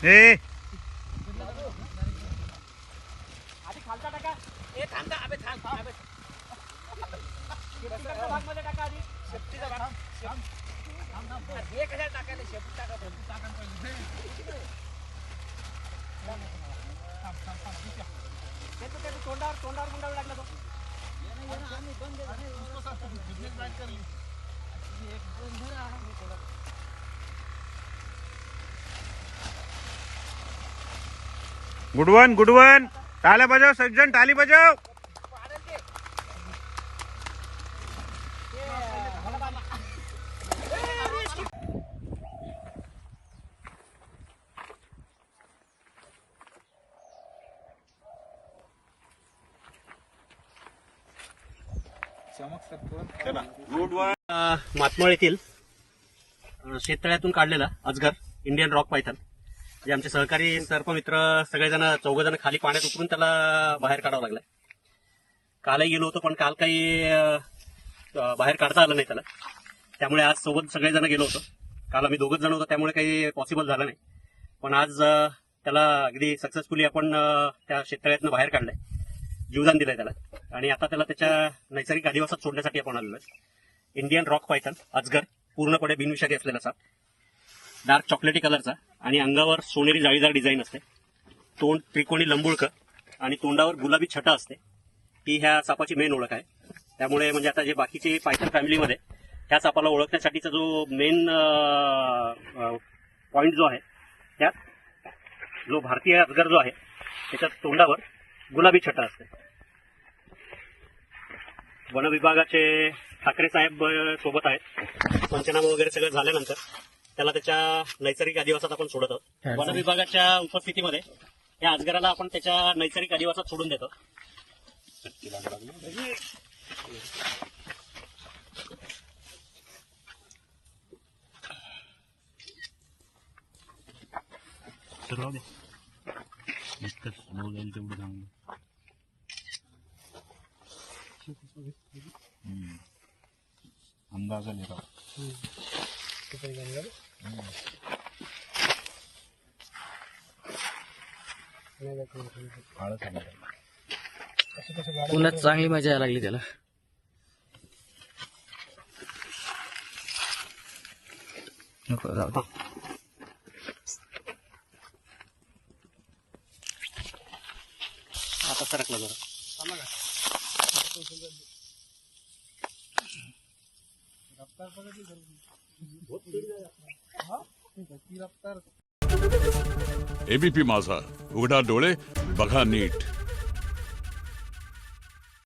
ए आधी खालचा टाका. ए थांबा अबे थांब अबे. शेफ्टीचा भाग मध्ये टाका आधी. शेफ्टीचा भाग. हे कशाला टाकायला शेफ्टी टाका. तोंडावर गुंडावर लागला तो. गुडवन गुडवन टाळ्या बजाव सज्जन टाली बजाव. मातमळ येथील शेततळ्यातून काढलेला अजगर इंडियन रॉक पायथन, जे आमचे सहकारी सर्पमित्र सगळेजण 4 जण खाली पाण्यात उतरून त्याला बाहेर काढावं लागलाय. कालही गेलो होतो पण काल काही बाहेर काढता आलं नाही त्याला, त्यामुळे आज सोबत सगळेजण गेलो होतो. काल आम्ही 2च जण होतो त्यामुळे काही पॉसिबल झालं नाही, पण आज त्याला अगदी सक्सेसफुली आपण त्या शेततळ्यातनं बाहेर काढलंय, जीवदान दिलंय त्याला. आणि आता त्याला त्याच्या नैसर्गिक अधिवासात सोडण्यासाठी आपण आलेलो आहे. इंडियन रॉक पायथन अजगर, पूर्णपणे बिनविषारी असलेला साप, डार्क चॉकलेटी कलरचा आणि अंगावर सोनेरी जाळीदार डिझाईन असते. तोंड त्रिकोणी लंबुळक आणि तोंडावर गुलाबी छटा असते. ही ह्या सापाची मेन ओळख आहे. त्यामुळे म्हणजे आता जे बाकीचे पायथन फॅमिलीमध्ये ह्या सापाला ओळखण्यासाठीचा जो मेन पॉइंट जो आहे, त्यात जो भारतीय अजगर जो आहे त्याच्या तोंडावर गुलाबी छटा असते. वन विभागाचे ठाकरे साहेब सोबत आहेत. पंचनामा वगैरे सगळं झाल्यानंतर त्याला त्याच्या नैसर्गिक अधिवासात आपण सोडत आहोत. वन विभागाच्या उपस्थितीमध्ये या अजगराला आपण त्याच्या नैसर्गिक अधिवासात सोडून देतो. अंदाजा लेता पुन्हा चांगली मजा यायला लागली त्याला. नको जाऊ दे. आता सरकला जरा. एबीपी माझा, उघडा डोळे बघा नीट.